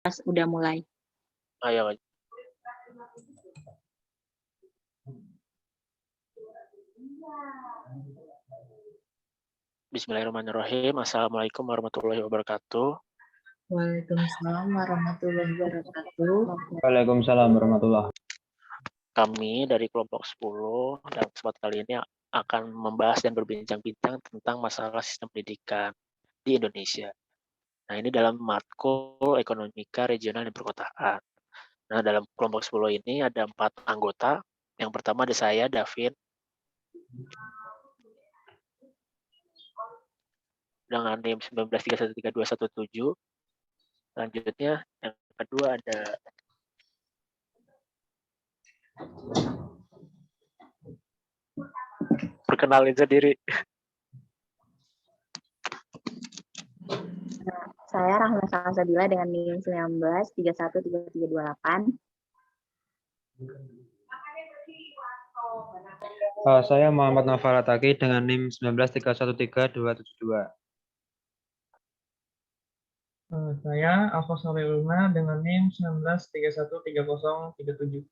Udah mulai. Ayo. Bismillahirrahmanirrahim. Assalamualaikum warahmatullahi wabarakatuh. Waalaikumsalam warahmatullahi wabarakatuh. Waalaikumsalam warahmatullahi. Kami dari kelompok 10 dalam kesempatan kali ini akan membahas dan berbincang-bincang tentang masalah sistem pendidikan di Indonesia. Nah, ini dalam matkul ekonomika regional dan perkotaan. Nah, dalam kelompok 10 ini ada 4 anggota. Yang pertama ada saya, David, dengan NIM 19313217. Selanjutnya, yang kedua ada perkenalin sendiri. Saya Rahma Salsabila dengan NIM 19313328. Saya Muhammad Noval Ataki dengan NIM 19313272. Saya Alfons Luna dengan NIM 19313037.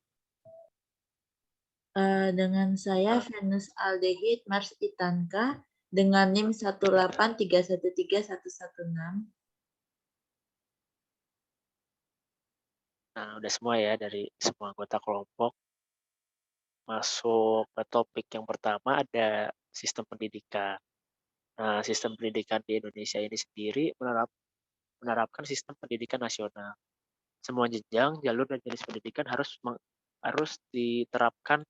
Dengan saya Venus Aldehid Mars Itanka dengan NIM 183131116. Nah, udah semua ya dari semua anggota kelompok. Masuk ke topik yang pertama, ada sistem pendidikan. Nah, sistem pendidikan di Indonesia ini sendiri menerapkan sistem pendidikan nasional. Semua jenjang, jalur, dan jenis pendidikan harus diterapkan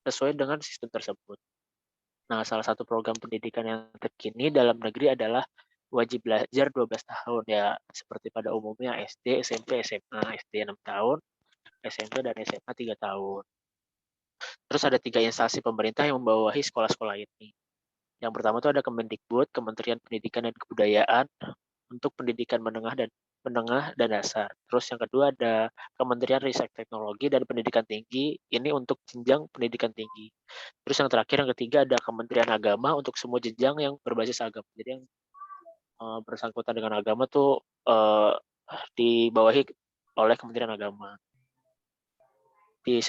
sesuai dengan sistem tersebut. Nah, salah satu program pendidikan yang terkini dalam negeri adalah wajib belajar 12 tahun ya, seperti pada umumnya SD, SMP, SMA. SD 6 tahun, SMP dan SMA 3 tahun. Terus ada 3 instansi pemerintah yang membawahi sekolah-sekolah ini. Yang pertama itu ada Kemendikbud, Kementerian Pendidikan dan Kebudayaan untuk pendidikan menengah dan dasar. Terus yang kedua ada Kementerian Riset Teknologi dan Pendidikan Tinggi, ini untuk jenjang pendidikan tinggi. Terus yang terakhir, yang ketiga ada Kementerian Agama untuk semua jenjang yang berbasis agama. Jadi yang bersangkutan dengan agama tuh dibawahi oleh Kementerian Agama. Di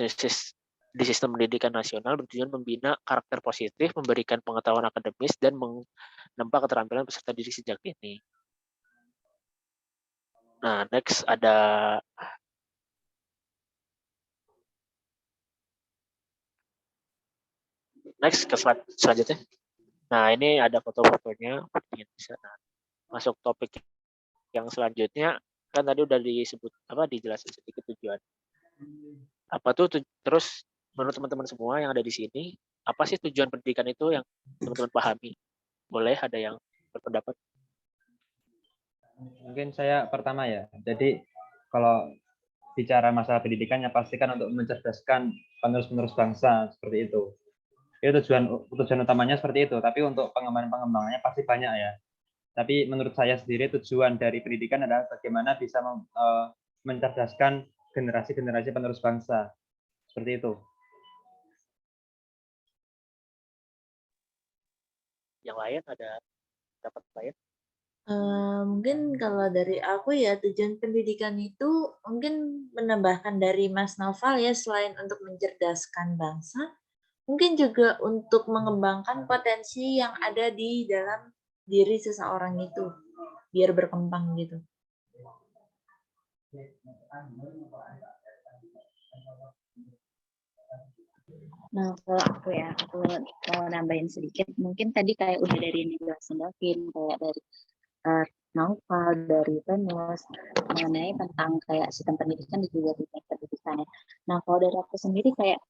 sistem pendidikan nasional bertujuan membina karakter positif, memberikan pengetahuan akademis, dan menempa keterampilan peserta didik sejak dini. Nah, next ke slide selanjutnya. Nah, ini ada foto-fotonya. Nah, masuk topik yang selanjutnya, kan tadi udah dijelasin sedikit tujuan. Apa tuh terus menurut teman-teman semua yang ada di sini, apa sih tujuan pendidikan itu yang teman-teman pahami? Boleh ada yang berpendapat? Mungkin saya pertama ya. Jadi kalau bicara masalah pendidikannya pastikan untuk mencerdaskan penerus-penerus bangsa seperti itu. Itu tujuan utamanya seperti itu. Tapi untuk pengembangannya pasti banyak ya. Tapi menurut saya sendiri tujuan dari pendidikan adalah bagaimana bisa mencerdaskan generasi-generasi penerus bangsa. Seperti itu. Yang lain ada dapat lain? Mungkin kalau dari aku ya tujuan pendidikan itu mungkin menambahkan dari Mas Noval ya, selain untuk mencerdaskan bangsa, mungkin juga untuk mengembangkan potensi yang ada di dalam diri seseorang itu biar berkembang gitu. Nah, kalau aku mau nambahin sedikit, mungkin tadi kayak udah dari yang dijelasin Davin, kayak dari Naufal, dari Venus, mengenai tentang kayak sistem pendidikan dan juga teknik pendidikan ya. Nah, kalau dari aku sendiri kayak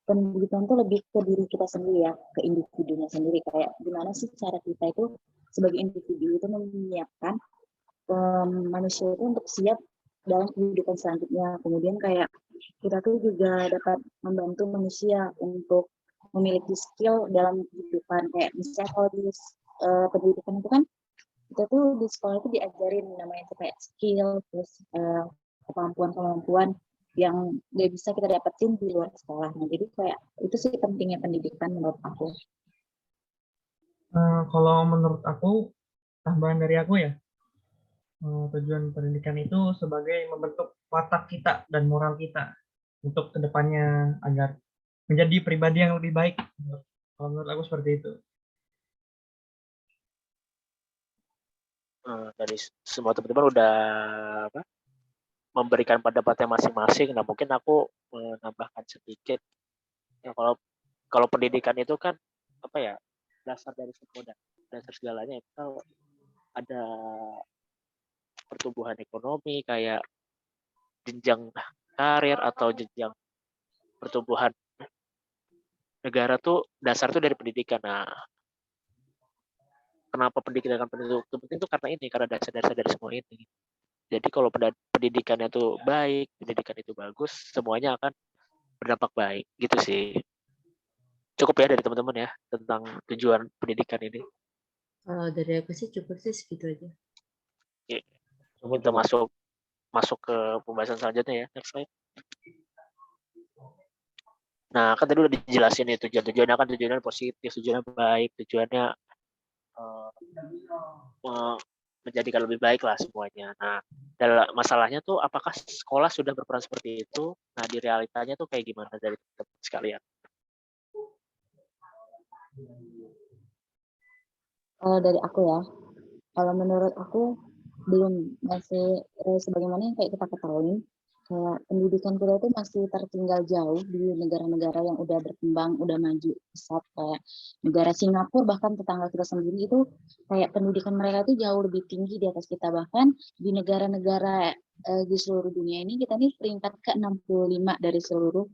pendidikan itu lebih ke diri kita sendiri ya, ke individunya sendiri, kayak gimana sih cara kita itu sebagai individu itu menyiapkan manusia itu untuk siap dalam kehidupan selanjutnya. Kemudian kayak kita tuh juga dapat membantu manusia untuk memiliki skill dalam kehidupan. Kayak misalnya kalau di pendidikan itu kan kita tuh di sekolah itu diajarin namanya itu kayak skill, terus kemampuan-kemampuan yang nggak bisa kita dapetin di luar sekolah. Nah, jadi kayak itu sih pentingnya pendidikan menurut aku. Kalau menurut aku, tambahan dari aku ya, tujuan pendidikan itu sebagai membentuk watak kita dan moral kita untuk kedepannya agar menjadi pribadi yang lebih baik. Kalau menurut aku seperti itu. Dari semua teman-teman udah apa, memberikan pendapatnya masing-masing. Nah, mungkin aku menambahkan sedikit. Ya, kalau pendidikan itu kan apa ya, dasar dari semua, dasar segalanya itu ada pertumbuhan ekonomi, kayak jenjang karir atau jenjang pertumbuhan negara tuh dasar tuh dari pendidikan. Nah, kenapa pendidikan itu penting tuh karena ini, karena dasar-dasar dari semua ini. Jadi kalau pendidikannya tuh baik, pendidikan itu bagus, semuanya akan berdampak baik, gitu sih. Cukup ya dari teman-teman ya tentang tujuan pendidikan ini. Kalau dari aku sih cukup sih segitu aja. Oke, kita masuk ke pembahasan selanjutnya ya. Next slide. Nah, kan tadi udah dijelasin nih tujuannya kan tujuannya positif, tujuannya baik, tujuannya menjadikan lebih baik lah semuanya. Nah, masalahnya tuh apakah sekolah sudah berperan seperti itu? Nah, di realitanya tuh kayak gimana dari teman-teman sekalian? Kalau dari aku ya, kalau menurut aku belum, masih sebagaimana yang kayak kita ketahui, kayak pendidikan kita itu masih tertinggal jauh di negara-negara yang udah berkembang, udah maju pesat, kayak negara Singapura, bahkan tetangga kita sendiri itu kayak pendidikan mereka itu jauh lebih tinggi di atas kita. Bahkan di negara-negara di seluruh dunia ini kita nih peringkat ke-65 dari seluruh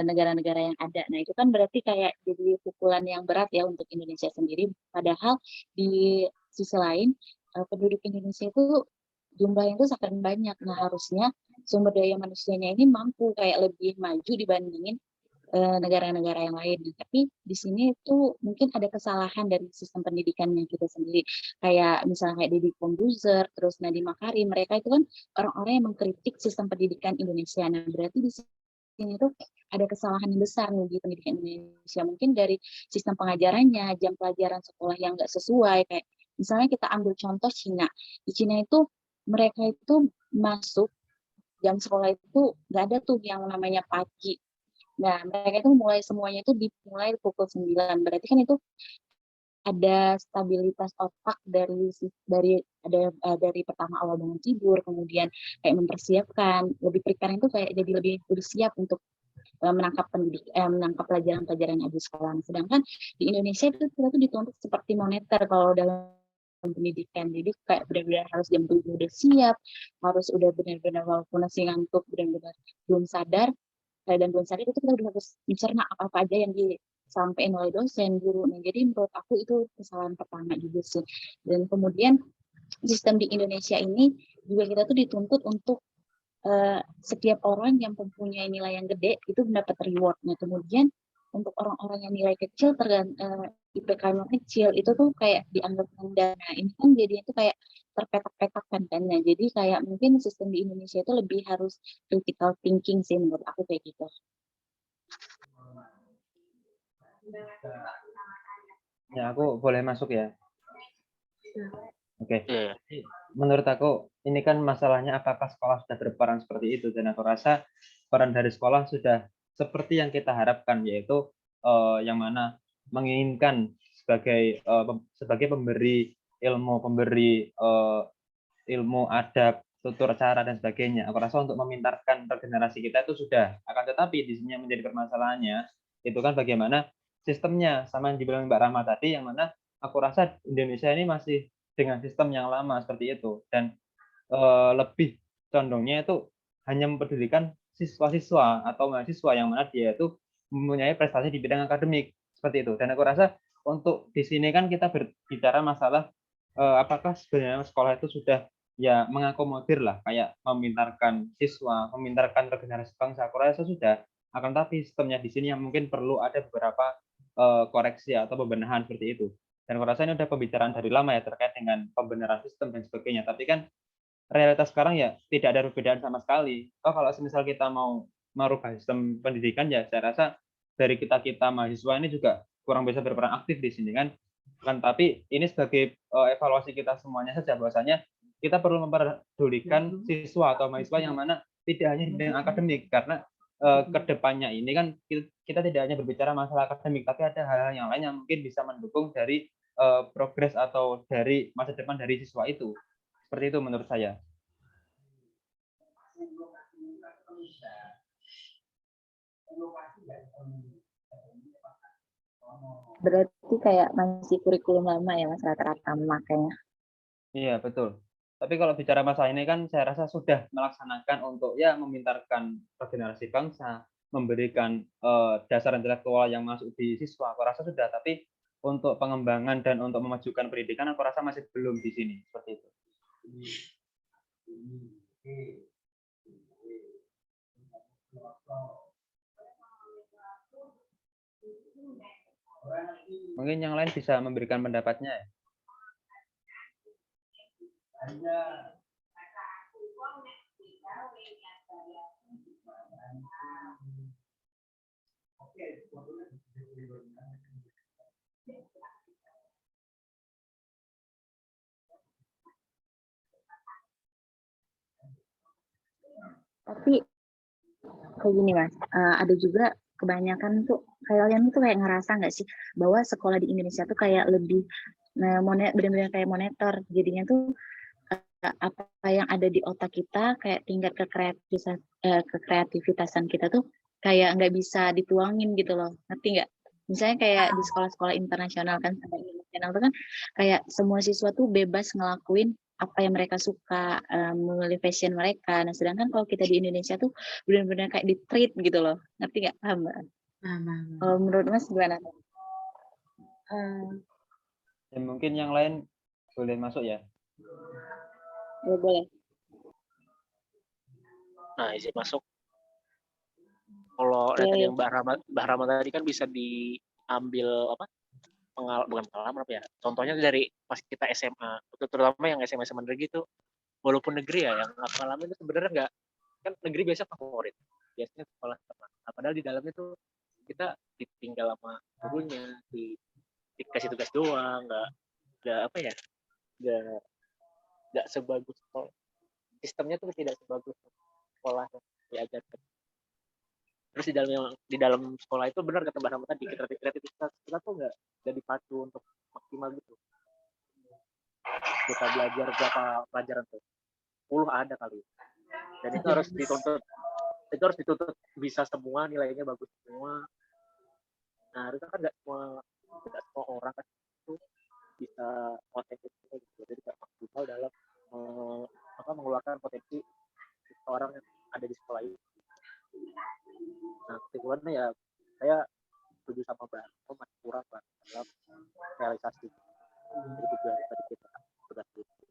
negara-negara yang ada. Nah, itu kan berarti kayak jadi pukulan yang berat ya untuk Indonesia sendiri. Padahal di sisi lain penduduk Indonesia itu jumlahnya itu sangat banyak. Nah, harusnya sumber daya manusianya ini mampu kayak lebih maju dibandingin negara-negara yang lain. Tapi di sini itu mungkin ada kesalahan dari sistem pendidikannya kita sendiri. Kayak misalnya kayak Deddy Corbuzier, terus Nadiem Makarim, mereka itu kan orang-orang yang mengkritik sistem pendidikan Indonesia. Nah, berarti di sini tuh ada kesalahan yang besar nih di pendidikan Indonesia. Mungkin dari sistem pengajarannya, jam pelajaran sekolah yang nggak sesuai. Kayak misalnya kita ambil contoh Cina. Di Cina itu mereka itu masuk jam sekolah itu nggak ada tuh yang namanya pagi. Nah, mereka itu mulai semuanya itu dimulai pukul 9. Berarti kan itu ada stabilitas otak dari pertama awal bangun tidur, kemudian kayak mempersiapkan, lebih preparing itu kayak jadi lebih siap untuk menangkap pelajaran-pelajaran yang ada di sekolah. Sedangkan di Indonesia itu kita tuh dituntut seperti moneter kalau dalam pendidikan. Jadi kayak benar-benar harus jam 7 udah siap, harus udah benar-benar walaupun masih ngantuk, benar-benar belum sadar, dan belum sadar itu kita udah harus mencerna apa-apa aja yang disampaikan oleh dosen, guru. Nah, jadi menurut aku itu kesalahan pertama juga sih. Dan kemudian sistem di Indonesia ini juga kita tuh dituntut untuk setiap orang yang mempunyai nilai yang gede itu mendapat reward. Nah, kemudian untuk orang-orang yang nilai kecil, IPK-nya kecil, itu tuh kayak dianggap rendah. Nah, ini kan jadinya itu kayak terpetak-petakkan kan. Nah, jadi kayak mungkin sistem di Indonesia itu lebih harus critical thinking sih menurut aku kayak gitu. Ya, aku boleh masuk ya. Oke. Menurut aku ini kan masalahnya apakah sekolah sudah berperan seperti itu, dan aku rasa peran dari sekolah sudah seperti yang kita harapkan, yaitu yang mana menginginkan sebagai pemberi ilmu, adab, tutur cara dan sebagainya. Aku rasa untuk memintarkan regenerasi kita itu sudah. Akan tetapi di sini yang menjadi permasalahannya itu kan bagaimana sistemnya, sama yang dibilang Mbak Rahma tadi, yang mana aku rasa Indonesia ini masih dengan sistem yang lama seperti itu, dan lebih condongnya itu hanya mempedulikan siswa-siswa atau mahasiswa yang mana dia itu mempunyai prestasi di bidang akademik seperti itu. Dan aku rasa untuk di sini kan kita berbicara masalah apakah sebenarnya sekolah itu sudah ya mengakomodir lah, kayak memintarkan siswa, memintarkan regenerasi bangsa. Aku rasa sudah, akan tapi sistemnya di sini yang mungkin perlu ada beberapa koreksi atau pembenahan seperti itu. Dan aku rasa ini udah pembicaraan dari lama ya terkait dengan pembenaran sistem dan sebagainya. Tapi kan realitas sekarang ya tidak ada perbedaan sama sekali. Kalau misal kita mau merubah sistem pendidikan, ya saya rasa dari kita mahasiswa ini juga kurang bisa berperan aktif di sini kan. Tapi ini sebagai evaluasi kita semuanya saja, bahwasanya kita perlu memperdulikan siswa atau mahasiswa yang mana tidak hanya di bidang akademik, karena kedepannya ini kan kita tidak hanya berbicara masalah akademik, tapi ada hal-hal yang lain yang mungkin bisa mendukung dari progres atau dari masa depan dari siswa itu. Seperti itu menurut saya. Berarti kayak masih kurikulum lama ya Mas rata-rata makanya. Iya, betul. Tapi kalau bicara masalah ini kan saya rasa sudah melaksanakan untuk ya memintarkan regenerasi bangsa, memberikan dasar intelektual yang masuk di siswa, aku rasa sudah. Tapi untuk pengembangan dan untuk memajukan pendidikan, aku rasa masih belum di sini. Seperti itu. Mungkin yang lain bisa memberikan pendapatnya ya. Tapi kayak gini Mas, ada juga kebanyakan tuh kalian tuh kayak ngerasa nggak sih bahwa sekolah di Indonesia tuh kayak lebih benar-benar kayak monitor, jadinya tuh apa yang ada di otak kita kayak tingkat kekreativitasan kita tuh kayak nggak bisa dituangin gitu loh, ngerti nggak? Misalnya kayak di sekolah-sekolah internasional kan sampai internasional tuh kan kayak semua siswa tuh bebas ngelakuin apa yang mereka suka, memilih fashion mereka. Nah sedangkan kalau kita di Indonesia tuh benar-benar kayak di treat gitu loh, ngerti nggak? Paham nggak? Kalau menurut Mas gimana? Ya, mungkin yang lain boleh masuk ya. Ya, boleh. Nah, izin masuk. Kalau dari yang Mbak Rahma tadi kan bisa diambil apa? Bukan pengalaman apa ya? Contohnya dari pas kita SMA, terutama yang SMA negeri itu, walaupun negeri ya, yang aku alami itu sebenarnya nggak, kan negeri biasa favorit, biasanya sekolah teman. Nah, padahal di dalamnya tuh kita ditinggal sama gurunya, dikasih tugas doang, nggak apa ya, nggak sebagus sekolah. Sistemnya tuh tidak sebagus sekolah yang diajarkan. Terus di dalam sekolah itu benar kata Mbak Rahma tadi, kreativitas kita tuh nggak jadi dipacu untuk maksimal gitu. Kita belajar berapa pelajaran tuh? 10 ada kali. Dan itu harus dituntut bisa semua, nilainya bagus semua. Nah, itu kan nggak semua orang kan itu bisa potensi gitu. Jadi nggak maksimal dalam mengeluarkan potensi orang yang ada di sekolah ini. Nah, kesimpulannya ya saya setuju sama Mbak, masih kurang Mbak dalam realisasi. Jadi tujuan tadi kita sudah itu.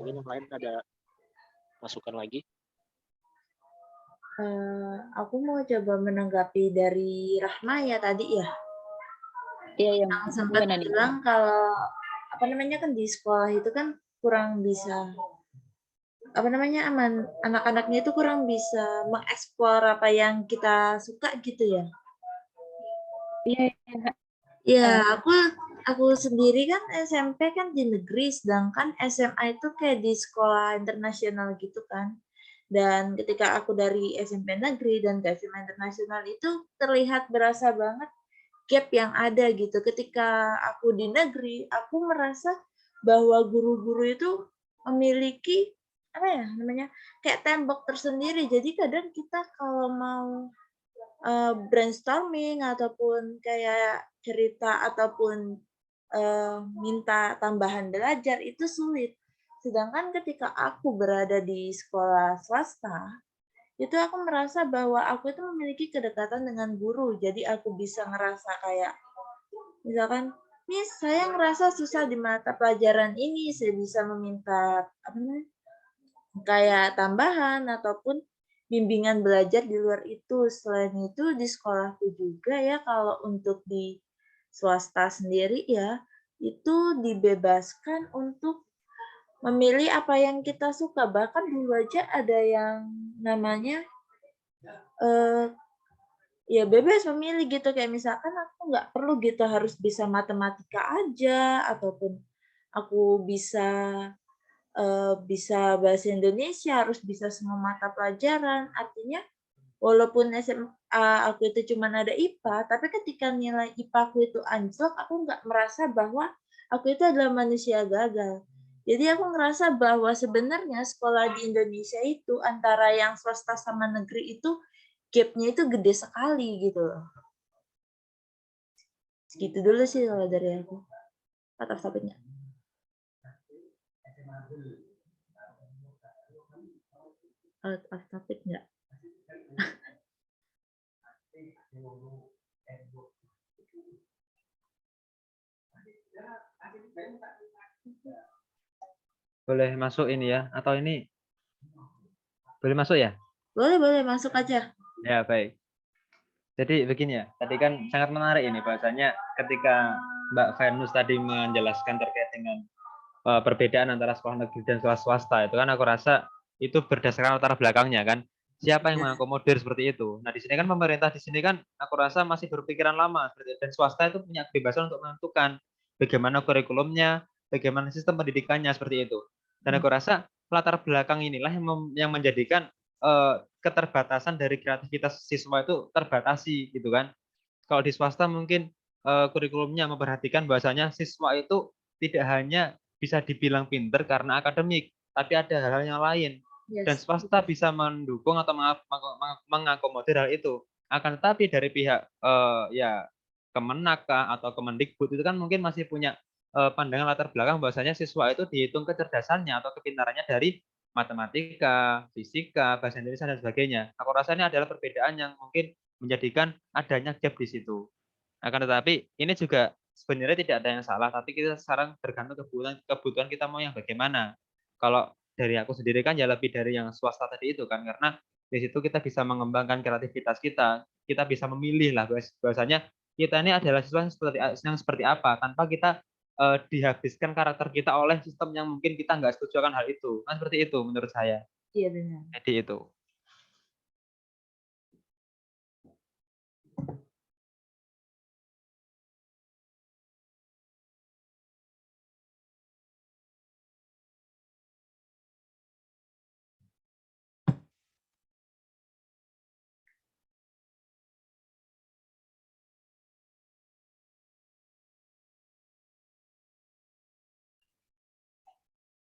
Mungkin yang lain ada masukan lagi? Aku mau coba menanggapi dari Rahma ya tadi ya. Iya, yang sempat bilang kalau apa namanya kan di sekolah itu kan kurang bisa anak-anaknya itu kurang bisa mengeksplor apa yang kita suka gitu ya. Iya. Ya, aku sendiri kan SMP kan di negeri, sedangkan SMA itu kayak di sekolah internasional gitu kan. Dan ketika aku dari SMP negeri dan ke SMA internasional itu terlihat berasa banget gap yang ada gitu. Ketika aku di negeri, aku merasa bahwa guru-guru itu memiliki kayak tembok tersendiri. Jadi kadang kita kalau mau brainstorming ataupun kayak cerita ataupun minta tambahan belajar itu sulit. Sedangkan ketika aku berada di sekolah swasta, itu aku merasa bahwa aku itu memiliki kedekatan dengan guru. Jadi aku bisa ngerasa kayak, misalkan, Miss, saya ngerasa susah di mata pelajaran ini, saya bisa meminta kayak tambahan ataupun bimbingan belajar di luar itu. Selain itu di sekolahku juga ya, kalau untuk di swasta sendiri ya, itu dibebaskan untuk memilih apa yang kita suka. Bahkan dulu aja ada yang namanya ya bebas memilih gitu. Kayak misalkan aku nggak perlu gitu harus bisa matematika aja, ataupun aku bisa bisa bahasa Indonesia, harus bisa semua mata pelajaran. Artinya walaupun SMA aku itu cuma ada IPA, tapi ketika nilai IPA aku itu anjlok, aku nggak merasa bahwa aku itu adalah manusia gagal. Jadi aku ngerasa bahwa sebenarnya sekolah di Indonesia itu antara yang swasta sama negeri itu gap-nya itu gede sekali gitu loh. Segitu dulu sih kalau dari aku. Out of topic-nya. Out of topic nggak? Boleh masuk ini ya, atau ini boleh masuk ya? Boleh, masuk aja. Ya, baik. Jadi begini ya, tadi kan sangat menarik ini bahasanya ketika Mbak Venus tadi menjelaskan terkait dengan perbedaan antara sekolah negeri dan sekolah swasta, itu kan aku rasa itu berdasarkan latar belakangnya kan. Siapa yang mengakomodir seperti itu? Nah, di sini kan pemerintah di sini kan aku rasa masih berpikiran lama seperti itu. Dan swasta itu punya kebebasan untuk menentukan bagaimana kurikulumnya, bagaimana sistem pendidikannya seperti itu. Dan aku rasa latar belakang inilah yang menjadikan keterbatasan dari kreativitas siswa itu terbatasi gitu kan. Kalau di swasta mungkin kurikulumnya memperhatikan bahwasanya siswa itu tidak hanya bisa dibilang pinter karena akademik, tapi ada hal-hal yang lain. Dan swasta bisa mendukung atau mengakomodir hal itu. Akan tetapi dari pihak ya Kemenak atau Kemendikbud itu kan mungkin masih punya pandangan latar belakang bahwasanya siswa itu dihitung kecerdasannya atau kepintarannya dari matematika, fisika, bahasa Indonesia dan sebagainya. Aku rasa ini adalah perbedaan yang mungkin menjadikan adanya gap di situ. Akan tetapi ini juga sebenarnya tidak ada yang salah, tapi kita sekarang tergantung kebutuhan kita mau yang bagaimana. Kalau dari aku sendiri kan ya lebih dari yang swasta tadi itu kan, karena di situ kita bisa mengembangkan kreativitas kita bisa memilih lah bahwasanya kita ini adalah siswa yang seperti apa tanpa kita dihabiskan karakter kita oleh sistem yang mungkin kita nggak setuju akan hal itu. Kan seperti itu menurut saya. Iya benar. Jadi itu.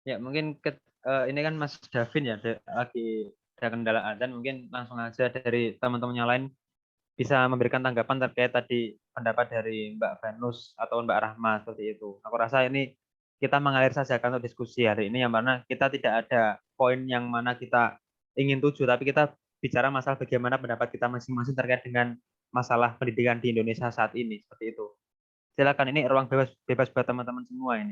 Ya mungkin ini kan Mas Davin ya lagi ada kendala azan, mungkin langsung aja dari teman-teman yang lain bisa memberikan tanggapan terkait tadi pendapat dari Mbak Venus atau Mbak Rahma seperti itu. Aku rasa ini kita mengalir saja kan untuk diskusi hari ini yang mana kita tidak ada poin yang mana kita ingin tuju, tapi kita bicara masalah bagaimana pendapat kita masing-masing terkait dengan masalah pendidikan di Indonesia saat ini seperti itu. Silakan, ini ruang bebas buat teman-teman semua ini.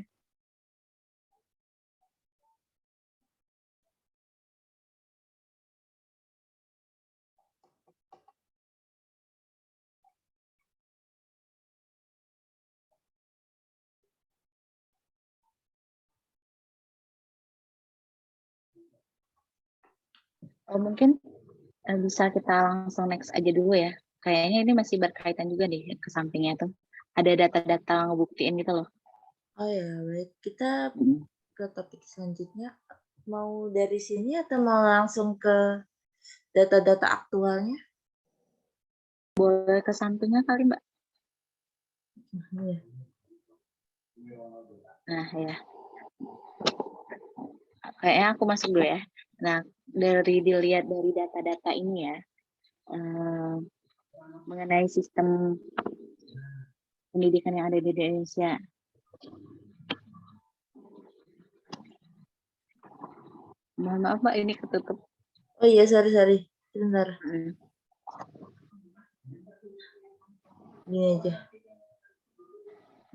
Mungkin bisa kita langsung next aja dulu ya. Kayaknya ini masih berkaitan juga deh ke sampingnya tuh. Ada data-data ngebuktiin gitu loh. Oh ya, baik. Kita ke topik selanjutnya. Mau dari sini atau mau langsung ke data-data aktualnya? Boleh ke sampingnya kali, Mbak. Iya. Nah, ya. Kayaknya aku masuk dulu ya. Nah, dilihat dari data-data ini ya, mengenai sistem pendidikan yang ada di Indonesia. Mohon maaf, Mbak, ini ketutup. Oh iya, sorry. Sebentar. Gini aja.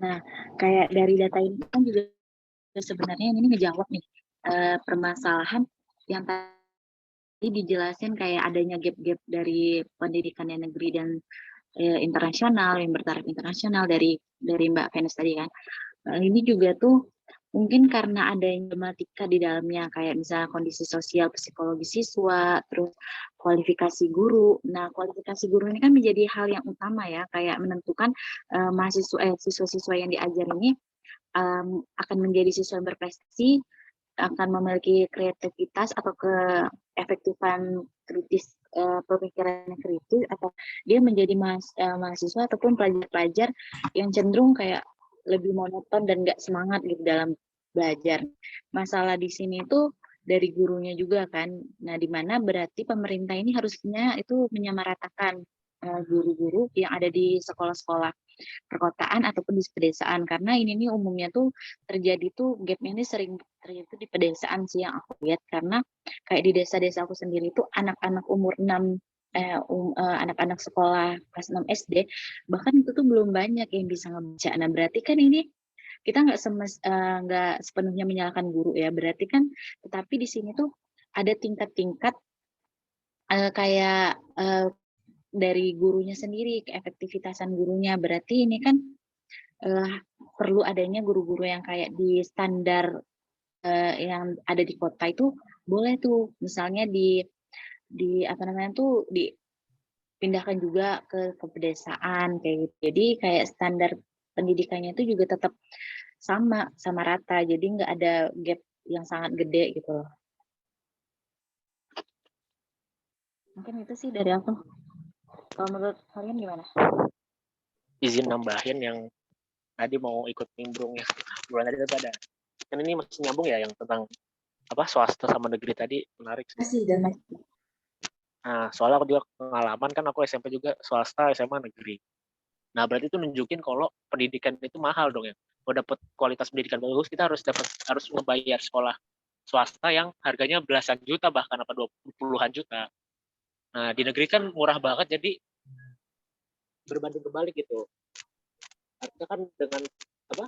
Nah, kayak dari data ini kan juga sebenarnya ini ngejawab nih permasalahan yang tadi dijelasin kayak adanya gap-gap dari pendidikan yang negeri dan internasional, yang bertaraf internasional dari Mbak Venus tadi kan. Ini juga tuh mungkin karena ada problematika di dalamnya kayak misalnya kondisi sosial psikologi siswa, terus kualifikasi guru. Nah, kualifikasi guru ini kan menjadi hal yang utama ya, kayak menentukan siswa-siswa yang diajar ini akan menjadi siswa yang berprestasi akan memiliki kreativitas atau keefektifan kritis, pemikirannya kritis, atau dia menjadi mahasiswa ataupun pelajar-pelajar yang cenderung kayak lebih monoton dan nggak semangat gitu dalam belajar. Masalah di sini itu dari gurunya juga kan. Nah, di mana berarti pemerintah ini harusnya itu menyamaratakan guru-guru yang ada di sekolah-sekolah perkotaan ataupun di pedesaan, karena ini nih umumnya tuh terjadi tuh gapnya ini sering terjadi tuh di pedesaan sih yang aku lihat, karena kayak di desa-desa aku sendiri tuh anak-anak umur 6 anak-anak sekolah kelas 6 SD bahkan itu tuh belum banyak yang bisa ngebaca. Nah, berarti kan ini kita nggak sepenuhnya menyalahkan guru ya, berarti kan tetapi di sini tuh ada tingkat-tingkat kayak dari gurunya sendiri, keefektivitasan gurunya. Berarti ini kan perlu adanya guru-guru yang kayak di standar yang ada di kota itu boleh tuh misalnya di apa namanya tuh dipindahkan juga ke pedesaan kayak gitu. Jadi kayak standar pendidikannya itu juga tetap sama rata. Jadi nggak ada gap yang sangat gede gitu loh. Mungkin itu sih dari aku. Kalau menurut kalian gimana? Izin nambahin yang tadi mau ikut nimbrung ya. Bulan tadi itu ada. Kan ini masih nyambung ya yang tentang apa swasta sama negeri tadi, menarik sih. Masih dan Nah, soalnya aku juga pengalaman kan aku SMP juga swasta, SMA negeri. Nah, berarti itu nunjukin kalau pendidikan itu mahal dong ya. Mau dapat kualitas pendidikan bagus, kita harus ngebayar sekolah swasta yang harganya belasan juta bahkan apa 20-an juta. Nah, di negeri kan murah banget, jadi berbanding kebalik gitu. Artinya kan dengan apa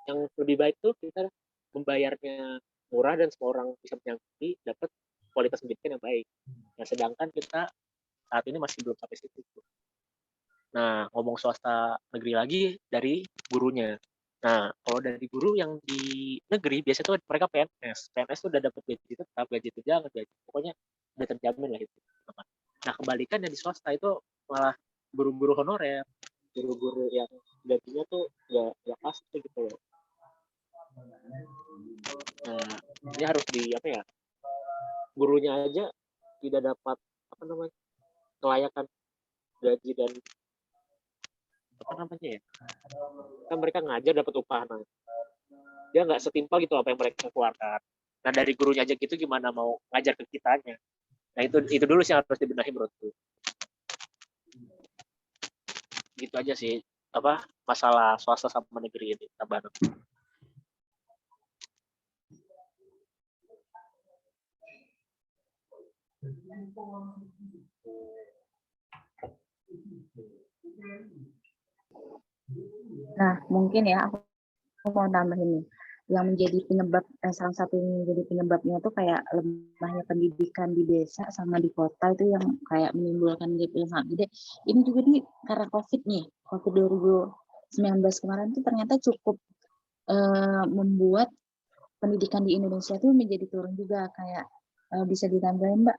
yang lebih baik tuh kita membayarnya murah dan semua orang bisa menyanggupi dapat kualitas pendidikan yang baik. Nah, sedangkan kita saat ini masih belum sampai situ. Nah, ngomong swasta negeri lagi dari gurunya. Nah, kalau dari guru yang di negeri biasanya tuh mereka PNS. PNS tuh udah dapat gaji tetap, gaji tunjangan, gaji pokoknya udah terjamin lah itu. Nah, kebalikan yang di swasta itu malah guru-guru honorer, guru-guru yang gajinya tuh ya pasti gitu loh. Nah, ini harus di apa ya? Gurunya aja tidak dapat apa namanya kelayakan gaji dan apa namanya ya? Kan mereka ngajar dapat upah, nah dia nggak setimpal gitu apa yang mereka keluarkan. Nah, dari gurunya aja gitu gimana mau ngajar ke kitanya? Nah, itu dulu sih harus dibenahi menurutku. Gitu aja sih apa masalah swasta sama negeri ini tambahan. Nah, mungkin ya aku mau tambahin nih, yang menjadi penyebab salah satu yang menjadi penyebabnya tuh kayak lemahnya pendidikan di desa sama di kota itu yang kayak menimbulkan gap yang sangat gede. Ini juga nih karena COVID nih, COVID 2019 kemarin tuh ternyata cukup membuat pendidikan di Indonesia tuh menjadi turun juga, kayak bisa ditambahin Mbak.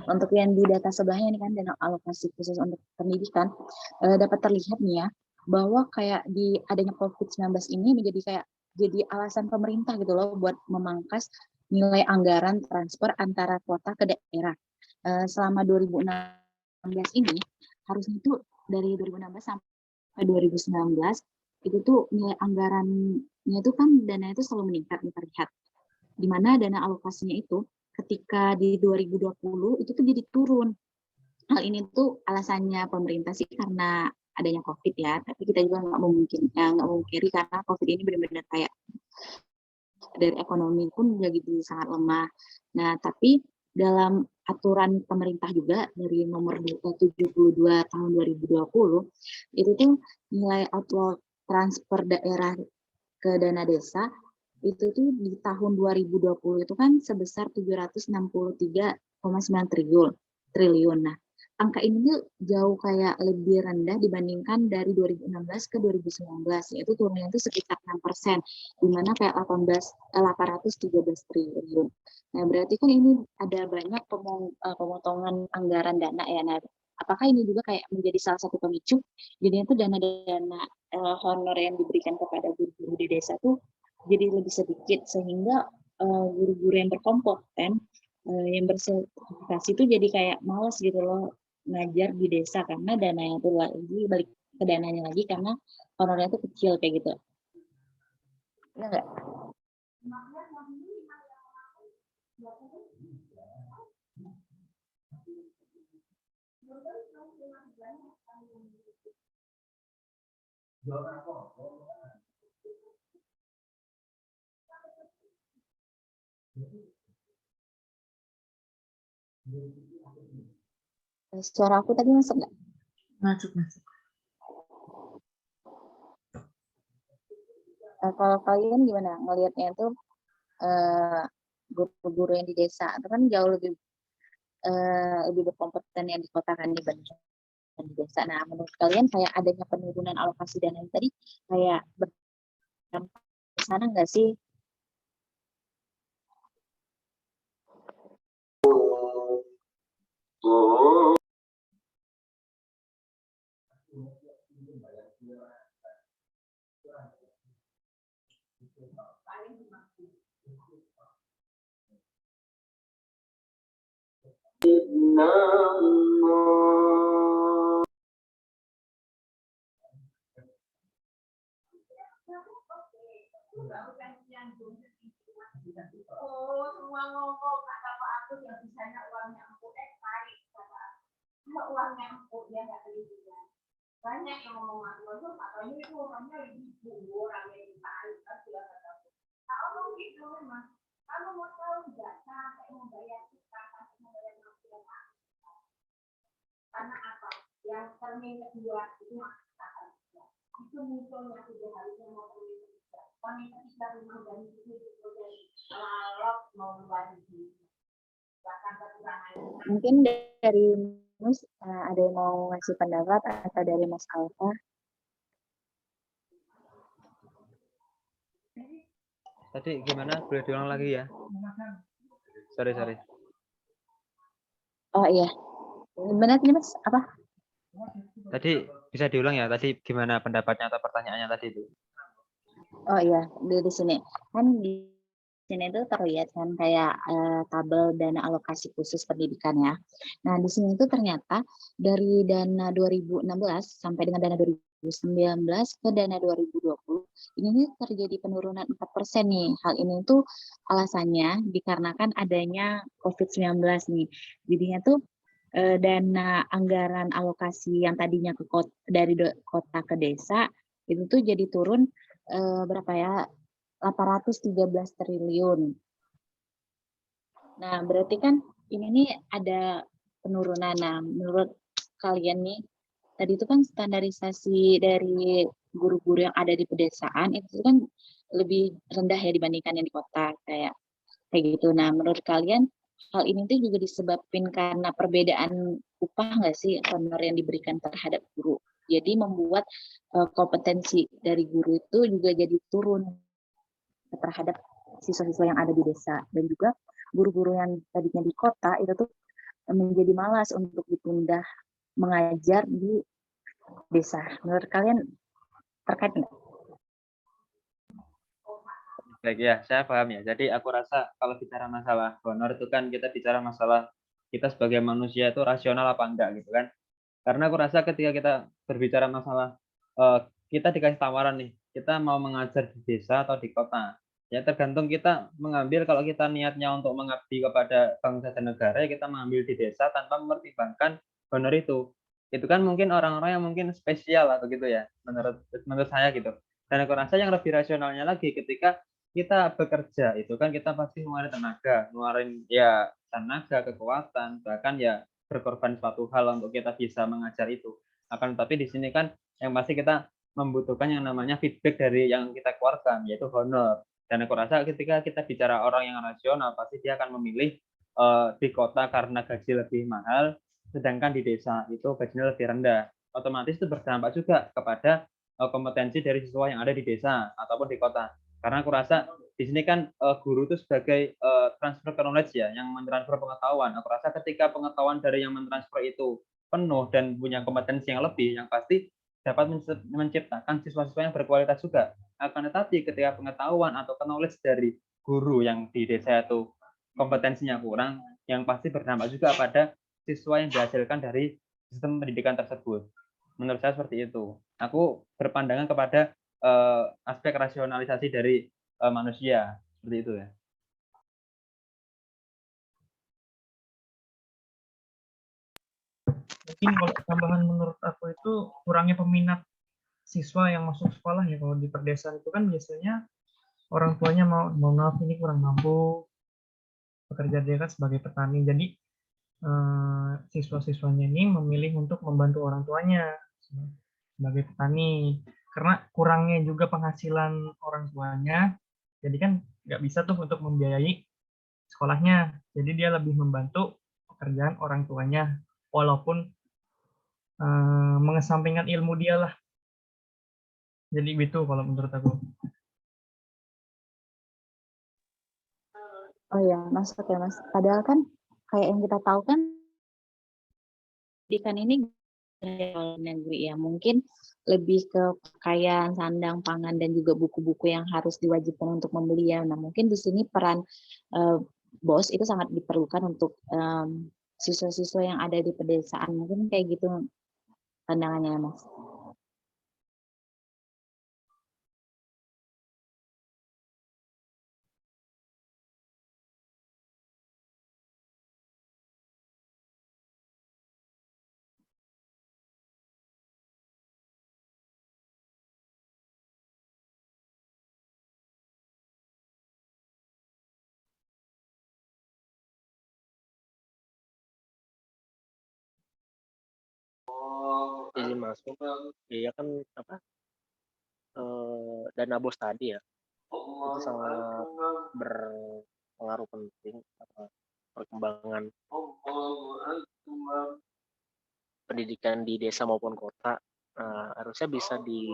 Untuk yang di data sebelahnya ini kan dana alokasi khusus untuk pendidikan dapat terlihat nih ya bahwa kayak di adanya COVID-19 ini menjadi kayak jadi alasan pemerintah gitu loh buat memangkas nilai anggaran transfer antara kota ke daerah. Selama 2016 ini harusnya itu dari 2016 sampai 2019 itu tuh nilai anggarannya itu kan dana itu selalu meningkat terlihat. Di mana dana alokasinya itu ketika di 2020 itu tuh jadi turun. Hal ini tuh alasannya pemerintah sih karena adanya COVID ya, tapi kita juga nggak memungkiri karena COVID ini benar-benar kayak dari ekonomi pun jadi sangat lemah. Nah, tapi dalam aturan pemerintah juga dari nomor 72 tahun 2020 itu tuh nilai outflow transfer daerah ke dana desa itu tuh di tahun 2020 itu kan sebesar 763,9 triliun. Nah, angka ini tuh jauh kayak lebih rendah dibandingkan dari 2016 ke 2019, yaitu turunnya itu sekitar 6%, di mana kayak 813 triliun. Nah, berarti kan ini ada banyak pemotongan anggaran dana ya. Nah, apakah ini juga kayak menjadi salah satu pemicu? Jadinya itu dana-dana honor yang diberikan kepada guru-guru di desa tuh jadi lebih sedikit sehingga guru-guru yang berkompeten yang bersertifikasi itu jadi kayak males gitu loh ngajar di desa karena dananya itu lagi balik ke dananya lagi karena honornya itu kecil kayak gitu. Iya nggak? Suara aku tadi masuk nggak? Masuk. Kalau kalian gimana ngelihatnya itu guru-guru yang di desa itu kan jauh lebih berkompeten yang di kota kan dibanding di desa. Nah, menurut kalian kayak adanya penurunan alokasi dana yang tadi kayak berdampak ke sana nggak sih? Semua ngomong kata Pak Agus yang bisanya uangnya empuk baik kata. Kalau uangnya empuk dia nggak terlibat. Banyak yang ngomong aku katanya itu orangnya ibu orang yang ditarik tapi ya kata. Kalau gitu mas, kamu mau tahu nggak sampai membayar kita sampai membayar yang karena apa? Yang termin kedua itu itu munculnya sudah harusnya mau termin ketiga. Termin ketiga rumah dan itu kalau mau lagi bahkan kekurangan. Mungkin dari Mas ada yang mau ngasih pendapat atau dari Mas Alfa? Tadi gimana? Boleh diulang lagi ya? Sorry. Oh iya, benar nih Mas, apa? Tadi bisa diulang ya? Tadi gimana pendapatnya atau pertanyaannya tadi itu? Oh iya, di sini kan di sini itu terlihat kan kayak tabel dana alokasi khusus pendidikan ya. Nah di sini itu ternyata dari dana 2016 sampai dengan dana 2019 ke dana 2020 ini terjadi penurunan 4% nih. Hal ini tuh alasannya dikarenakan adanya COVID-19 nih. Jadinya tuh dana anggaran alokasi yang tadinya ke dari kota ke desa itu tuh jadi turun berapa ya? 813 triliun. Nah, berarti kan ini nih ada penurunan. Nah, menurut kalian nih, tadi itu kan standarisasi dari guru-guru yang ada di pedesaan itu kan lebih rendah ya dibandingkan yang di kota kayak gitu. Nah, menurut kalian hal ini tuh juga disebabkan karena perbedaan upah nggak sih honor yang diberikan terhadap guru? Jadi membuat kompetensi dari guru itu juga jadi turun terhadap siswa-siswa yang ada di desa, dan juga guru-guru yang tadinya di kota itu tuh menjadi malas untuk dipindah mengajar di desa. Menurut kalian terkait nggak? Baik ya, saya paham ya. Jadi aku rasa kalau bicara masalah honor itu kan kita bicara masalah kita sebagai manusia itu rasional apa enggak gitu kan. Karena aku rasa ketika kita berbicara masalah kita dikasih tawaran nih, kita mau mengajar di desa atau di kota. Ya tergantung kita mengambil, kalau kita niatnya untuk mengabdi kepada bangsa dan negara, ya kita mengambil di desa tanpa mempertimbangkan honor itu. Itu kan mungkin orang-orang yang mungkin spesial atau gitu ya, menurut saya gitu. Dan aku rasa yang lebih rasionalnya lagi ketika kita bekerja itu kan kita pasti ngeluarin tenaga, ngeluarin ya tenaga, kekuatan, bahkan ya berkorban suatu hal untuk kita bisa mengajar itu. Akan tetapi di sini kan yang pasti kita membutuhkan yang namanya feedback dari yang kita keluarkan, yaitu honor. Dan aku rasa ketika kita bicara orang yang rasional, pasti dia akan memilih di kota karena gaji lebih mahal, sedangkan di desa itu gajinya lebih rendah. Otomatis itu berdampak juga kepada kompetensi dari siswa yang ada di desa ataupun di kota. Karena aku rasa di sini kan guru itu sebagai transfer knowledge ya, yang mentransfer pengetahuan. Aku rasa ketika pengetahuan dari yang mentransfer itu penuh dan punya kompetensi yang lebih, yang pasti dapat menciptakan siswa-siswa yang berkualitas juga. Akan tetapi ketika pengetahuan atau knowledge dari guru yang di desa itu kompetensinya kurang, yang pasti berdampak juga pada siswa yang dihasilkan dari sistem pendidikan tersebut. Menurut saya seperti itu. Aku berpandangan kepada aspek rasionalisasi dari manusia, seperti itu ya. Mungkin kalau tambahan menurut aku itu kurangnya peminat siswa yang masuk sekolah ya. Kalau di perdesaan itu kan biasanya orang tuanya mau maaf ini kurang mampu bekerja, dia kan sebagai petani. Jadi siswa-siswanya ini memilih untuk membantu orang tuanya sebagai petani karena kurangnya juga penghasilan orang tuanya, jadi kan nggak bisa tuh untuk membiayai sekolahnya, jadi dia lebih membantu pekerjaan orang tuanya walaupun mengesampingkan ilmu dia lah. Jadi gitu kalau menurut aku. Oh ya, masuk ya Mas. Padahal kan kayak yang kita tahu kan pendidikan ini negeri ya, mungkin lebih ke pakaian, sandang, pangan, dan juga buku-buku yang harus diwajibkan untuk membeli ya. Nah, mungkin di sini peran BOS itu sangat diperlukan untuk siswa-siswa yang ada di pedesaan. Mungkin kayak gitu pandangannya, Mas. Izin masuk, iya kan apa dana BOS tadi ya, itu sangat berpengaruh penting perkembangan pendidikan di desa maupun kota. Harusnya bisa di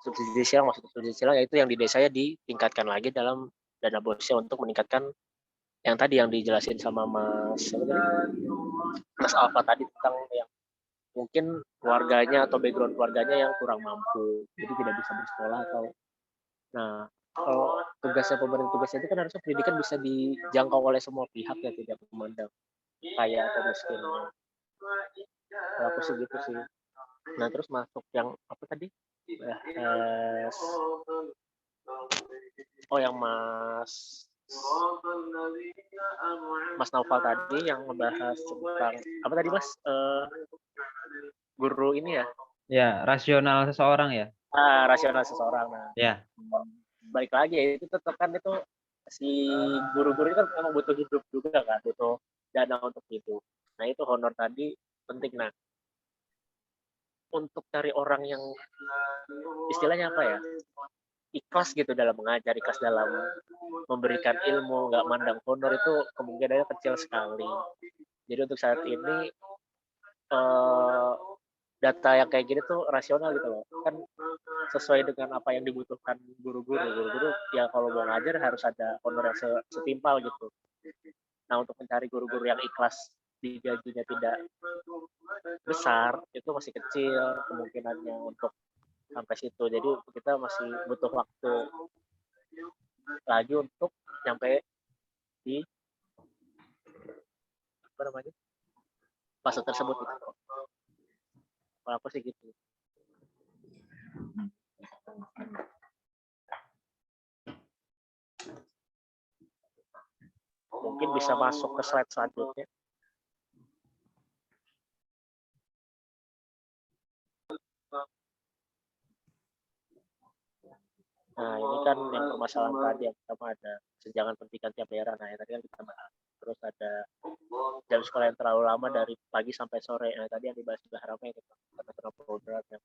subsidi silang, maksudnya subsidi silang yaitu yang di desanya ditingkatkan lagi dalam dana BOS-nya untuk meningkatkan yang tadi yang dijelasin sama Mas Alfa tadi tentang yang mungkin keluarganya atau background keluarganya yang kurang mampu, jadi tidak bisa bersekolah atau kalau tugasnya itu kan harusnya pendidikan bisa dijangkau oleh semua pihak ya, tidak memandang kaya atau miskin. Kalau aku sih gitu sih. Nah terus masuk yang apa tadi? Yang Mas Naufal tadi yang membahas tentang apa tadi Mas? Guru ini ya? Ya, rasional seseorang ya. Rasional seseorang. Nah, ya. Balik lagi ya, itu tetap kan itu si guru-guru itu kan memang butuh hidup juga kan, butuh dana untuk hidup. Nah itu honor tadi penting. Nah untuk cari orang yang istilahnya apa ya, ikhlas gitu dalam mengajar, ikhlas dalam memberikan ilmu, nggak mandang honor, itu kemungkinannya kecil sekali. Jadi untuk saat ini data yang kayak gini tuh rasional gitu loh, kan sesuai dengan apa yang dibutuhkan guru-guru ya, kalau mau ngajar harus ada honor yang setimpal gitu. Nah untuk mencari guru-guru yang ikhlas digajinya tidak besar itu masih kecil kemungkinannya untuk sampai situ. Jadi kita masih butuh waktu lagi untuk nyampe di apa namanya fase tersebut gitu. Kalau aku sih gitu. Mungkin bisa masuk ke slide selanjutnya. Nah ini kan yang permasalahan tadi yang pertama ada senjangan pendidikan tiap daerah. Nah tadi kan kita bahas. Terus ada jam sekolah yang terlalu lama dari pagi sampai sore. Nah tadi yang dibahas juga ramai gitu. Karena program yang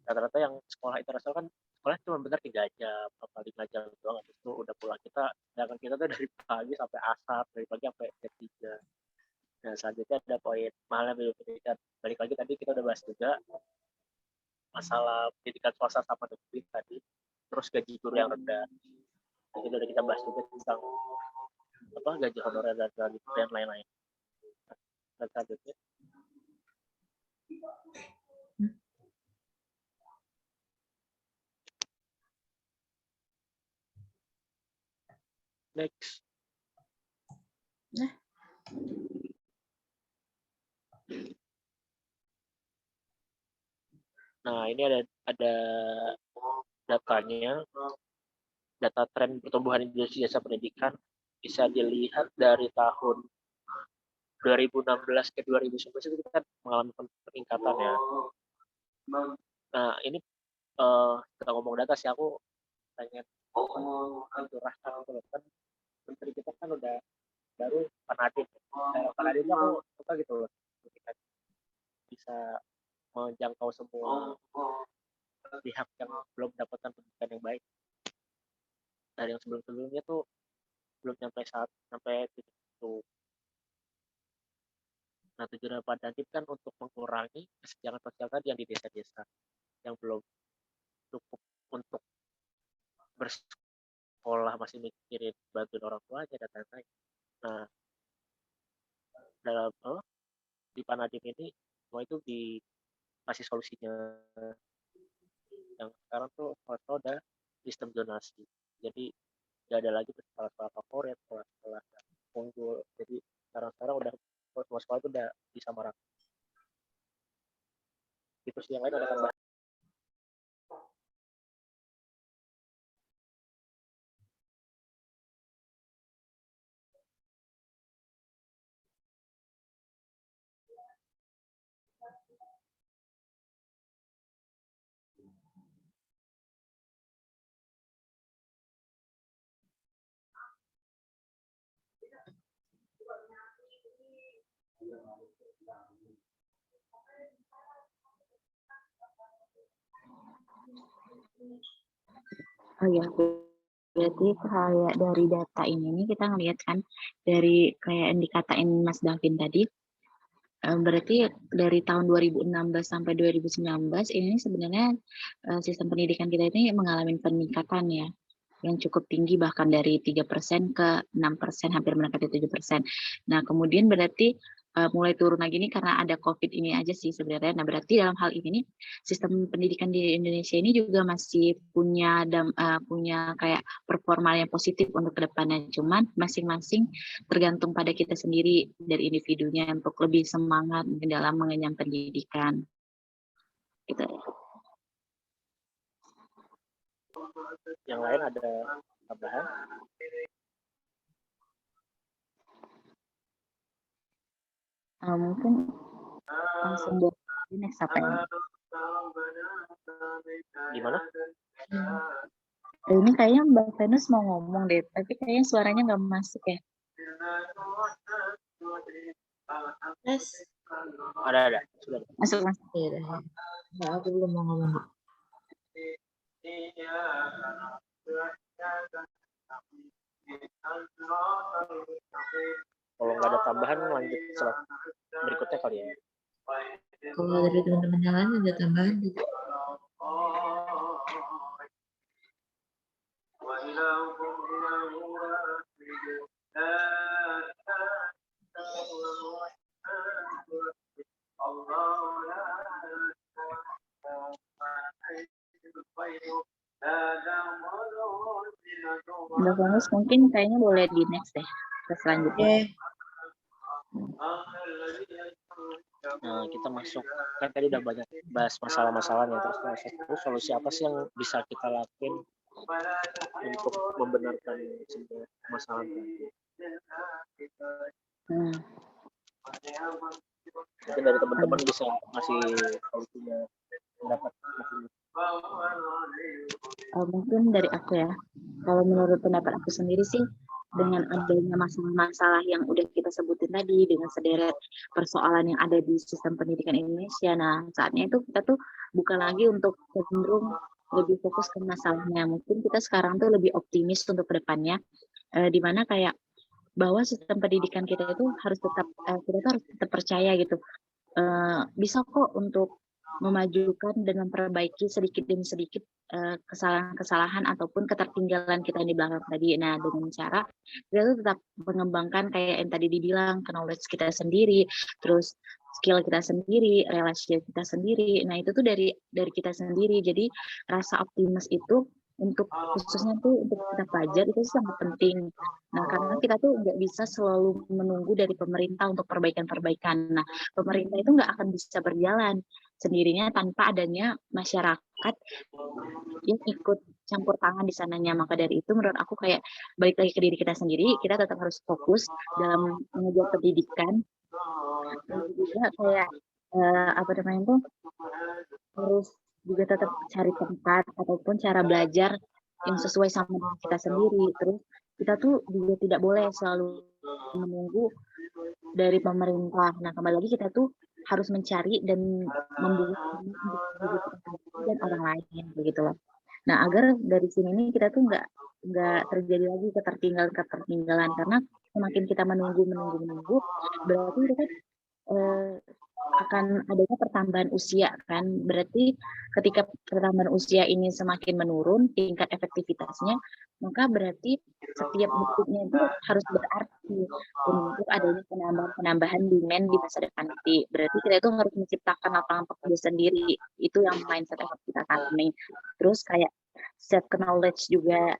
rata-rata yang sekolah internasional kan sekolah cuma benar 3 jam, apa 5 jam doang, habis itu udah pulang. Sedangkan kita tuh dari pagi sampai asar, dari pagi sampai jam 3. Nah selanjutnya ada poin mahal yang pendidikan. Balik lagi tadi kita udah bahas juga masalah pendidikan swasta sama negeri tadi. Terus gaji guru yang rendah. Jadi udah kita bahas juga tentang apa gaji honorer dan lain-lain. Dan selanjutnya Next. Nah. Nah, ini ada datanya, data tren pertumbuhan industri jasa pendidikan bisa dilihat dari tahun 2016 ke 2019 itu kita mengalami peningkatan ya. Nah, ini kita ngomong data sih, aku pengen mencurahkan kan menteri kita kan udah baru Pak Nadiem. Kalau Pak Nadiem aku suka gitu loh, ketika bisa menjangkau semua pihak yang belum mendapatkan pendidikan yang baik. Dari yang sebelum-sebelumnya tuh belum sampai titik itu. Nah, tujuan Pak Nadiem kan untuk mengurangi kesenjangan sosial tadi yang di desa-desa yang belum cukup untuk bersekolah, masih mikirin bantuin orang tuanya dan lain-lain. Nah, dalam di Pak Nadiem ini semua itu dikasih solusinya. Yang sekarang tuh ada sistem zonasi. Jadi tidak ada lagi sekolah-sekolah favorit, sekolah-sekolah unggul. Jadi sekarang udah semua sekolah itu udah disamaratakan. Itu sih, yang lain ada tambahan. Oh ya, berarti kayak dari data ini kita ngelihat kan dari kayak yang dikatain Mas Davin tadi, berarti dari tahun 2016 sampai 2019 ini sebenarnya sistem pendidikan kita ini mengalami peningkatan ya, yang cukup tinggi, bahkan dari 3% ke 6%, hampir mendekati 7%. Nah, kemudian berarti mulai turun lagi ini karena ada COVID ini aja sih sebenarnya. Nah, berarti dalam hal ini sistem pendidikan di Indonesia ini juga masih punya kayak performa yang positif untuk kedepannya. Cuman masing-masing tergantung pada kita sendiri dari individunya untuk lebih semangat dalam mengenyam pendidikan. Gitu. Yang lain ada tambahan? Mungkin langsung dari next apa ya? Gimana? Ini kayaknya Mbak Venus mau ngomong deh, tapi kayaknya suaranya nggak masuk ya. Yes. Ada. Sudah. Masuk. Iya, nah, aku belum mau ngomong. Kalau nggak ada tambahan, lanjut slide berikutnya kali ya. Kalau dari teman-teman yang lain ada tambahan gitu. Mbak Venus mungkin kayaknya boleh di next deh ke selanjutnya. Nah, kita masuk, kan tadi udah banyak bahas masalah-masalahnya, terus solusi apa sih yang bisa kita lakuin untuk membenarkan semua masalah tadi. Mungkin dari teman-teman bisa ngasih solusinya, pendapat masing-masing. Mungkin dari aku ya, kalau menurut pendapat aku sendiri sih, dengan adanya masalah-masalah yang udah kita sebutin tadi, dengan sederet persoalan yang ada di sistem pendidikan Indonesia, nah saatnya itu kita tuh bukan lagi untuk cenderung lebih fokus ke masalahnya. Mungkin kita sekarang tuh lebih optimis untuk kedepannya, di mana kayak bahwa sistem pendidikan kita itu harus tetap percaya gitu, bisa kok untuk memajukan dan memperbaiki sedikit demi sedikit kesalahan-kesalahan ataupun ketertinggalan kita di belakang tadi. Nah, dengan cara kita tuh tetap mengembangkan kayak yang tadi dibilang, knowledge kita sendiri, terus skill kita sendiri, relasi kita sendiri. Nah, itu tuh dari kita sendiri. Jadi rasa optimis itu untuk khususnya tuh untuk kita pelajar itu sangat penting. Nah, karena kita tuh nggak bisa selalu menunggu dari pemerintah untuk perbaikan-perbaikan. Nah, pemerintah itu nggak akan bisa berjalan sendirinya tanpa adanya masyarakat yang ikut campur tangan di sananya. Maka dari itu menurut aku kayak balik lagi ke diri kita sendiri, kita tetap harus fokus dalam mengejar pendidikan dan juga kayak apa namanya tuh harus juga tetap cari tempat ataupun cara belajar yang sesuai sama diri kita sendiri. Terus kita tuh juga tidak boleh selalu menunggu dari pemerintah. Nah, kembali lagi kita tuh harus mencari dan membuat diri kita sendiri dan orang lain begitu loh. Nah, agar dari sini nih kita tuh nggak terjadi lagi ketertinggalan karena semakin kita menunggu berarti kita akan adanya pertambahan usia kan. Berarti ketika pertambahan usia ini semakin menurun tingkat efektivitasnya, maka berarti setiap detiknya itu harus berarti untuk adanya penambahan demand di masa depan nanti. Berarti kita itu harus menciptakan lapangan pekerja sendiri. Itu yang mindset yang harus kita tanami. Terus kayak self knowledge juga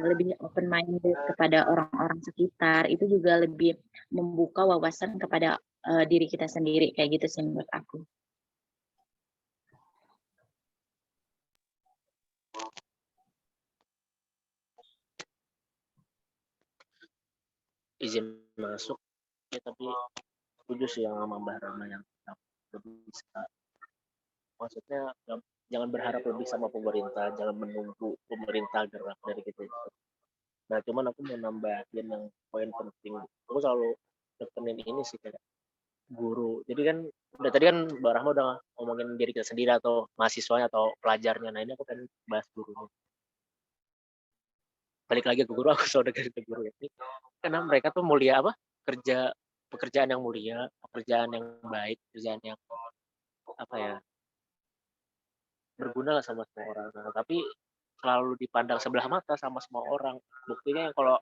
lebih open minded kepada orang-orang sekitar, itu juga lebih membuka wawasan kepada diri kita sendiri, kayak gitu sih menurut aku. Izin masuk ya, tapi setuju sih yang sama Mbak Rama yang bisa, maksudnya jangan berharap lebih sama pemerintah, jangan menunggu pemerintah gerak dari kita. Nah, cuman aku mau nambahin yang poin penting. Aku selalu tekenin ini sih kayak guru. Jadi kan tadi kan Mbak Rahma udah ngomongin diri kita sendiri atau mahasiswanya atau pelajarnya. Nah, ini aku pengen bahas gurunya. Balik lagi ke guru, aku selalu dengerin ke guru ini. Karena mereka tuh mulia apa? Pekerjaan yang mulia, pekerjaan yang baik, pekerjaan yang apa ya? Berguna lah sama semua orang. Nah, tapi selalu dipandang sebelah mata sama semua orang. Buktinya kalau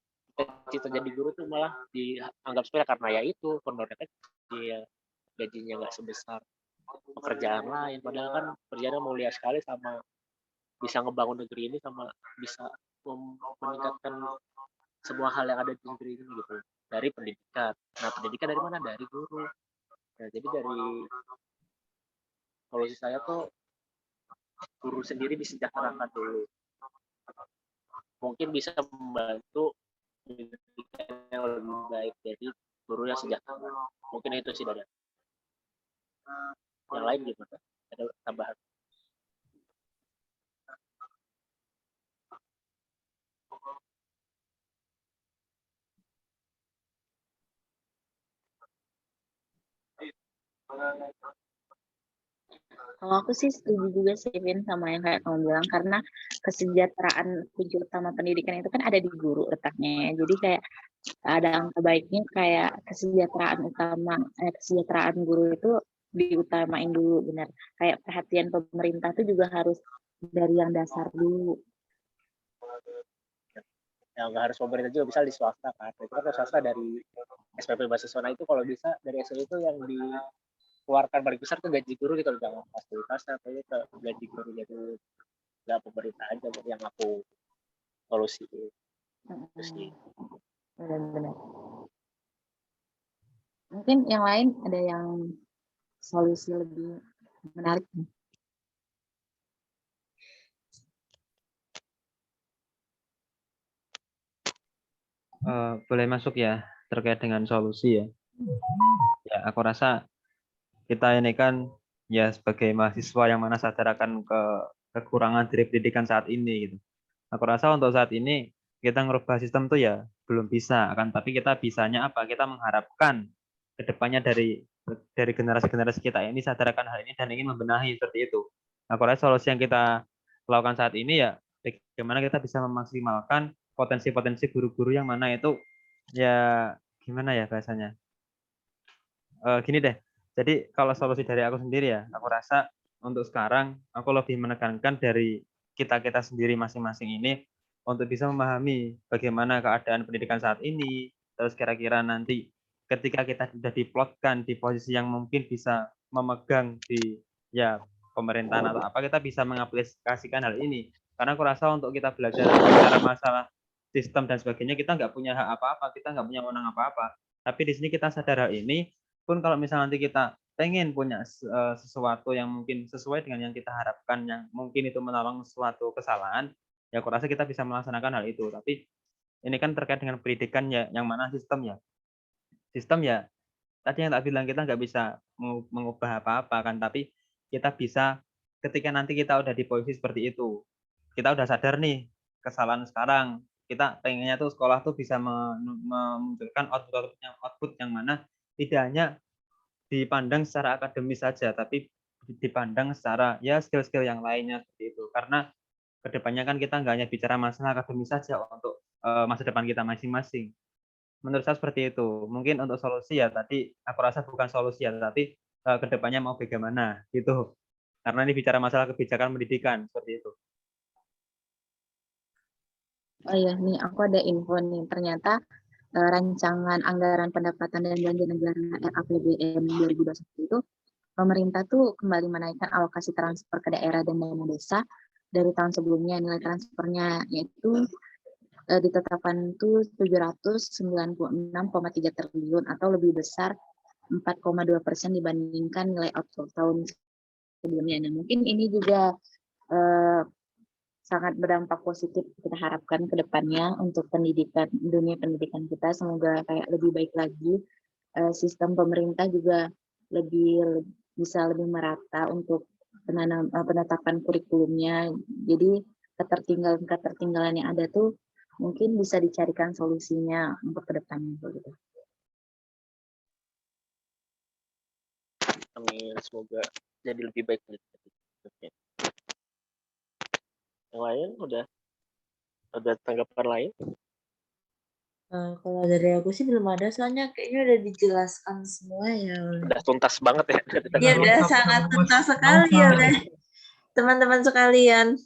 cita jadi guru tuh malah dianggap sepele karena ya itu honornya kecil, gajinya nggak sebesar pekerjaan lain. Padahal kan pekerjaannya mulia sekali, sama bisa ngebangun negeri ini, sama bisa meningkatkan semua hal yang ada di negeri ini gitu. Dari pendidikan. Nah, pendidikan dari mana? Dari guru. Nah, jadi dari solusi saya tuh guru sendiri disejahterakan dulu. Mungkin bisa membantu pendidikan yang lebih baik, jadi guru yang sejahtera. Mungkin itu sih dari yang lain gimana? Ada tambahan? Kalau aku sih setuju juga sih, Vin, sama yang kayak kamu bilang, karena kesejahteraan kunci utama pendidikan itu kan ada di guru letaknya ya. Jadi kayak ada angka baiknya kayak kesejahteraan guru itu diutamain dulu, benar. Kayak perhatian pemerintah itu juga harus dari yang dasar dulu. Ya nggak harus pemerintah juga, bisa di swasta kan. Itu kan swasta dari SPP mahasiswa. Nah, itu kalau bisa dari SPP itu yang dikeluarkan paling besar tuh gaji guru gitu, jangan fasilitasnya, tapi ke gaji gurunya dulu. Nggak pemerintah aja yang aku solusi. Benar-benar. Mungkin yang lain ada yang solusi lebih menarik. Boleh masuk ya terkait dengan solusi ya. Ya, aku rasa kita ini kan ya sebagai mahasiswa yang mana sadar akan kekurangan dari pendidikan saat ini gitu. Aku rasa untuk saat ini kita ngerubah sistem tuh ya belum bisa, akan tapi kita bisanya apa? Kita mengharapkan kedepannya dari generasi-generasi kita ini sadar akan hal ini dan ingin membenahi seperti itu. Aku rasa solusi yang kita lakukan saat ini ya bagaimana kita bisa memaksimalkan potensi-potensi guru-guru yang mana itu ya gimana ya bahasanya. Gini deh. Jadi kalau solusi dari aku sendiri ya, aku rasa untuk sekarang aku lebih menekankan dari kita sendiri masing-masing ini untuk bisa memahami bagaimana keadaan pendidikan saat ini, terus kira-kira nanti ketika kita sudah diplotkan di posisi yang mungkin bisa memegang di ya pemerintahan atau apa, kita bisa mengaplikasikan hal ini. Karena aku rasa untuk kita belajar bicara masalah sistem dan sebagainya, kita nggak punya hak apa-apa, kita nggak punya wewenang apa-apa. Tapi di sini kita sadar hal ini, pun kalau misalnya nanti kita pengen punya sesuatu yang mungkin sesuai dengan yang kita harapkan, yang mungkin itu menolong suatu kesalahan, ya aku rasa kita bisa melaksanakan hal itu. Tapi ini kan terkait dengan pendidikan ya, yang mana sistem ya. Sistem ya, tadi yang tak bilang kita nggak bisa mengubah apa-apa kan, tapi kita bisa ketika nanti kita udah di posisi seperti itu, kita udah sadar nih kesalahan sekarang, kita pengennya tuh sekolah tuh bisa memunculkan output yang mana tidak hanya dipandang secara akademis saja, tapi dipandang secara ya skill-skill yang lainnya seperti itu. Karena kedepannya kan kita nggak hanya bicara masalah akademis saja untuk masa depan kita masing-masing. Menurut saya seperti itu. Mungkin untuk solusi ya tadi aku rasa bukan solusi ya, tapi kedepannya mau bagaimana gitu. Karena ini bicara masalah kebijakan pendidikan seperti itu. Oh iya, nih aku ada info nih. Ternyata rancangan anggaran pendapatan dan belanja negara RAPBN 2021 itu pemerintah tuh kembali menaikkan alokasi transfer ke daerah dan dana desa dari tahun sebelumnya. Nilai transfernya yaitu ditetapkan tuh 796,3 triliun atau lebih besar 4,2% dibandingkan nilai outflow tahun sebelumnya. Nah, mungkin ini juga sangat berdampak positif kita harapkan ke depannya untuk pendidikan, dunia pendidikan kita. Semoga kayak lebih baik lagi. Sistem pemerintah juga bisa lebih merata untuk penetapan kurikulumnya. Jadi ketertinggalan yang ada tuh mungkin bisa dicarikan solusinya untuk ke depannya gitu. Amin, semoga jadi lebih baik. Yang lain udah tanggapan lain? Kalau dari aku sih belum ada, soalnya kayaknya udah dijelaskan semua ya. Udah tuntas banget ya. Iya udah sangat tuntas sekali ya udah teman-teman sekalian.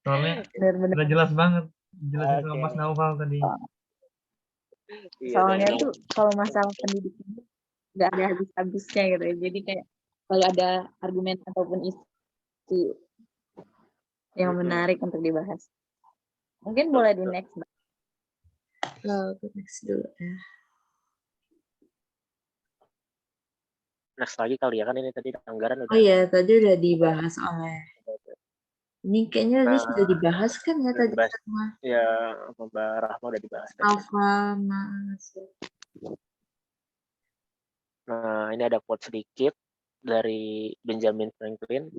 Soalnya Benar-benar. udah jelas banget, jelasin sama Mas Naufal tadi. Soalnya tuh kalau masalah pendidikan nggak ada habis-habisnya gitu ya. Jadi kayak kalau ada argumen ataupun isu yang menarik untuk dibahas. Mungkin boleh di next, Mbak. Next dulu ya. Next lagi kali ya, kan ini tadi anggaran udah. Oh iya, tadi udah dibahas oleh. Ini kayaknya ini sudah dibahas kan ya tadi sama. Ya, Mbak Rahma udah dibahas. Alfa, Mas. Nah, ini ada quote sedikit dari Benjamin Franklin.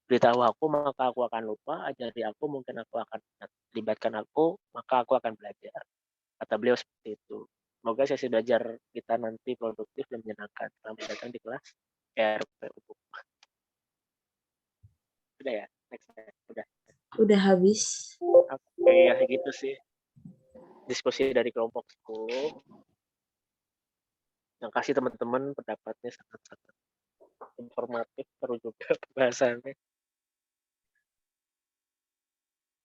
Beritahu aku, maka aku akan lupa. Ajari aku, mungkin aku akan libatkan aku, maka aku akan belajar. Kata beliau seperti itu. Semoga sesi belajar kita nanti produktif dan menyenangkan. Selamat datang di kelas RPU. Udah ya? Next. Udah habis. Oke, ya gitu sih. Diskusi dari kelompok 10. Yang kasih teman-teman pendapatnya sangat-sangat informatif, seru juga pembahasannya.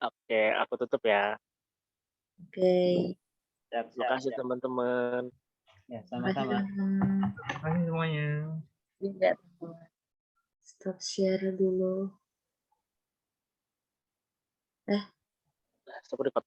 Oke, aku tutup ya. Oke. Terima kasih teman-teman. Ya, sama-sama. Terima kasih semuanya. Juga. Stop share dulu. Stop record.